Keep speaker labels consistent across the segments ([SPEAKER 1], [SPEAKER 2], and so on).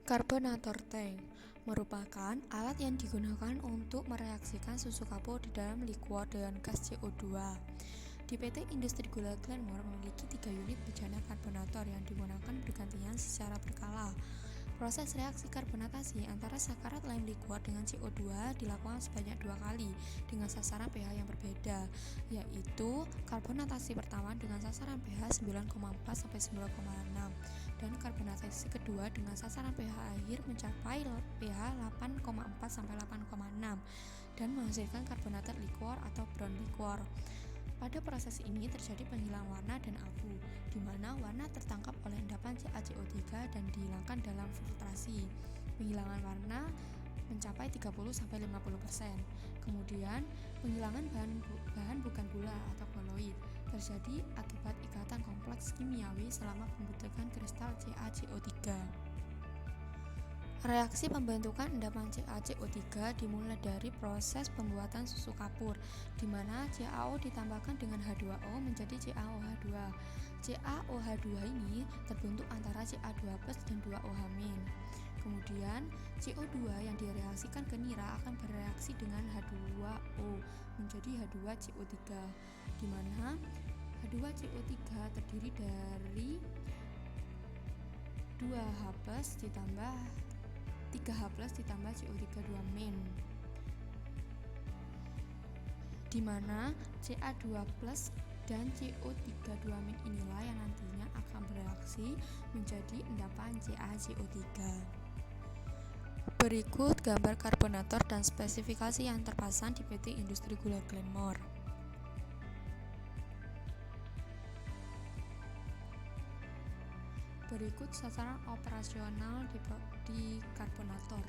[SPEAKER 1] Karbonator tank merupakan alat yang digunakan untuk mereaksikan susu kapur di dalam liquor dengan gas CO2. Di PT Industri Gula Glenmore memiliki 3 unit bejana karbonator yang digunakan bergantian secara berkala. Proses reaksi karbonatasi antara sakarat lime liquor dengan CO2 dilakukan sebanyak 2 kali dengan sasaran pH yang berbeda, yaitu karbonatasi pertama dengan sasaran pH 9,4-9,6 dan karbonatasi kedua dengan sasaran pH akhir mencapai pH 8,4-8,6 dan menghasilkan karbonatat liquor atau brown liquor. Pada proses ini terjadi penghilangan warna dan abu, di mana warna tertangkap oleh endapan CaCO3 dan dihilangkan dalam filtrasi. Penghilangan warna mencapai 30-50%. Kemudian, penghilangan bahan bukan gula atau koloid terjadi akibat ikatan kompleks kimiawi selama pembentukan kristal CaCO3. Reaksi pembentukan endapan CaCO3 dimulai dari proses pembuatan susu kapur, di mana CaO ditambahkan dengan H2O menjadi CaOH2. CaOH2 ini terbentuk antara Ca2+ dan 2OH-. Kemudian, CO2 yang direaksikan ke nira akan bereaksi dengan H2O menjadi H2CO3, di mana H2CO3 terdiri dari 2H+ ditambah 3H+ ditambah CO3 2-, di mana Ca2+ dan CO3 2- inilah yang nantinya akan bereaksi menjadi endapan CaCO3. Berikut gambar karbonator dan spesifikasi yang terpasang di PT Industri Gula Glenmore. Berikut sasaran operasional di karbonator.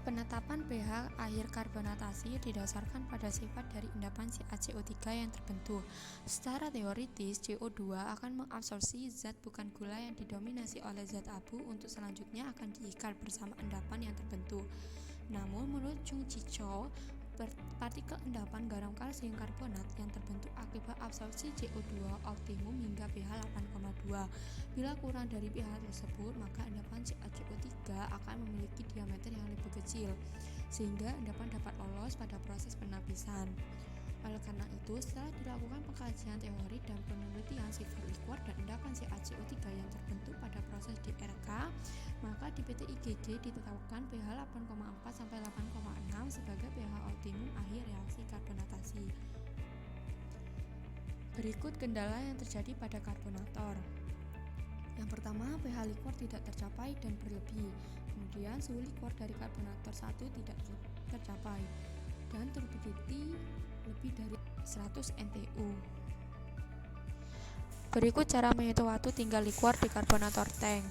[SPEAKER 1] Penetapan pH akhir karbonatasi didasarkan pada sifat dari endapan CaCO3 yang terbentuk. Secara teoritis, CO2 akan mengabsorpsi zat bukan gula yang didominasi oleh zat abu untuk selanjutnya akan diikat bersama endapan yang terbentuk. Namun, menurut Chung Chi Cho, partikel endapan garam kalsium karbonat yang terbentuk akibat absorpsi CO2 optimum hingga pH 8,2. Bila kurang dari pH tersebut, maka endapan CaCO3 akan memiliki diameter yang lebih kecil, sehingga endapan dapat lolos pada proses penapisan. Oleh karena itu, setelah dilakukan pengkajian teori dan penelitian sifat liquor dan endapan CaCO3 yang terbentuk pada proses DRK, maka di PT IGG ditetapkan pH 8,4-8,6 sebagai pH optimum akhir reaksi karbonatasi. Berikut kendala yang terjadi pada karbonator. Yang pertama, pH liquor tidak tercapai dan berlebih. Kemudian, suhu liquor dari karbonator 1 tidak tercapai dan turbidity lebih dari 100 NTU. Berikut cara menghitung waktu tinggal liquor di karbonator tank.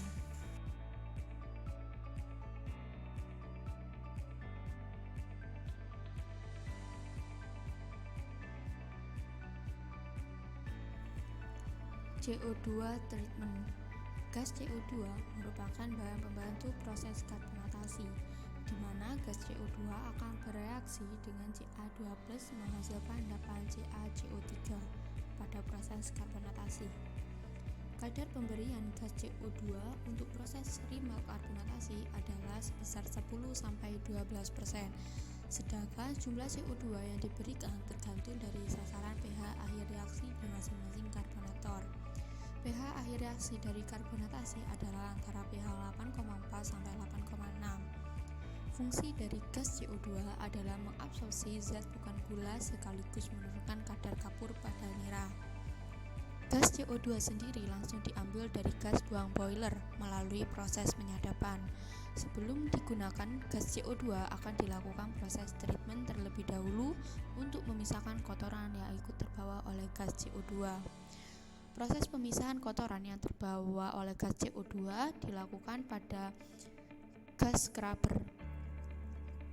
[SPEAKER 1] CO2 treatment. Gas CO2 merupakan bahan pembantu proses karbonatasi, di mana gas CO2 akan bereaksi dengan Ca2+ menghasilkan endapan CaCO3 pada proses karbonatasi. Kadar pemberian gas CO2 untuk proses rimel karbonatasi adalah sebesar 10-12%, sedangkan jumlah CO2 yang diberikan tergantung dari sasaran pH akhir reaksi di masing-masing karbonator. pH akhir reaksi dari karbonatasi adalah antara pH 8,4-8,6. Fungsi dari gas CO2 adalah mengabsorpsi zat bukan gula sekaligus menurunkan kadar kapur pada nira. Gas CO2 sendiri langsung diambil dari gas buang boiler melalui proses penyadapan. Sebelum digunakan, gas CO2 akan dilakukan proses treatment terlebih dahulu untuk memisahkan kotoran yang ikut terbawa oleh gas CO2. Proses pemisahan kotoran yang terbawa oleh gas CO2 dilakukan pada gas scrubber.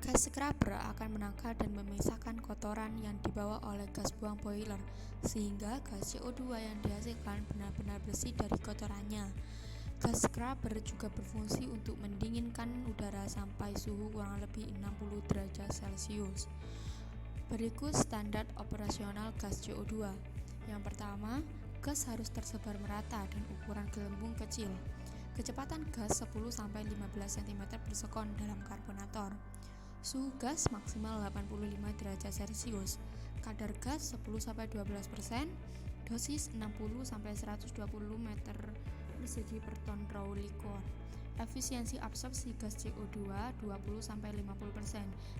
[SPEAKER 1] Gas scrubber akan menangkal dan memisahkan kotoran yang dibawa oleh gas buang boiler, sehingga gas CO2 yang dihasilkan benar-benar bersih dari kotorannya. Gas scrubber juga berfungsi untuk mendinginkan udara sampai suhu kurang lebih 60 derajat Celcius. Berikut standar operasional gas CO2. Yang pertama, Gas harus tersebar merata dan ukuran gelembung kecil. Kecepatan gas 10-15 cm per sekon dalam karbonator. Suhu gas maksimal 85 derajat Celcius. Kadar gas 10-12%. Dosis 60-120 meter persegi per ton raw liquor. Efisiensi absorpsi gas CO2 20-50%,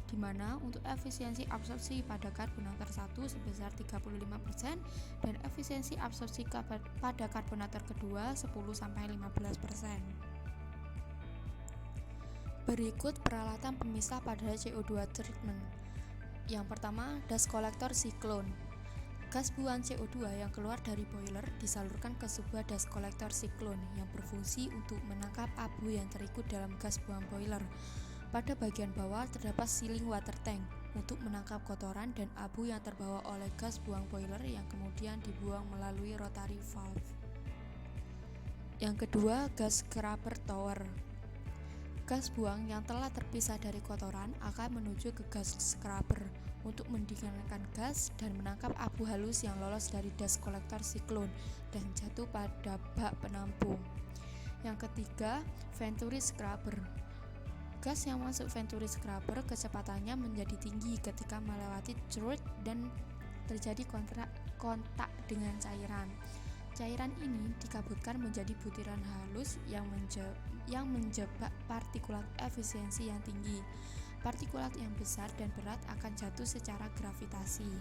[SPEAKER 1] di mana untuk efisiensi absorpsi pada karbonator 1 sebesar 35% dan efisiensi absorpsi pada karbonator kedua 10-15%. Berikut peralatan pemisah pada CO2 treatment. Yang pertama, dust collector siklon. Gas buang CO2 yang keluar dari boiler disalurkan ke sebuah dust collector siklon yang berfungsi untuk menangkap abu yang terikut dalam gas buang boiler. Pada bagian bawah terdapat sealing water tank untuk menangkap kotoran dan abu yang terbawa oleh gas buang boiler yang kemudian dibuang melalui rotary valve. Yang kedua, gas scrubber tower. Gas buang yang telah terpisah dari kotoran akan menuju ke gas scrubber untuk mendinginkan gas dan menangkap abu halus yang lolos dari dust collector siklon dan jatuh pada bak penampung. Yang ketiga, venturi scrubber. Gas yang masuk venturi scrubber kecepatannya menjadi tinggi ketika melewati throat dan terjadi kontak dengan cairan. Cairan ini dikabutkan menjadi butiran halus yang menjebak partikulat efisiensi yang tinggi. Partikulat yang besar dan berat akan jatuh secara gravitasi.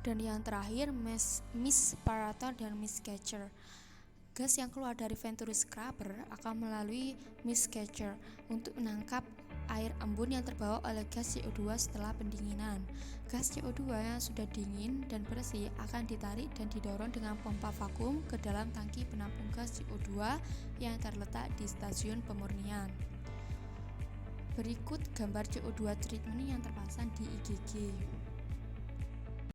[SPEAKER 1] Dan yang terakhir, mist separator dan mist catcher. Gas yang keluar dari venturi scrubber akan melalui mist catcher untuk menangkap air embun yang terbawa oleh gas CO2 setelah pendinginan. Gas CO2 yang sudah dingin dan bersih akan ditarik dan didorong dengan pompa vakum ke dalam tangki penampung gas CO2 yang terletak di stasiun pemurnian. Berikut gambar CO2 treatment yang terpasang di IGG.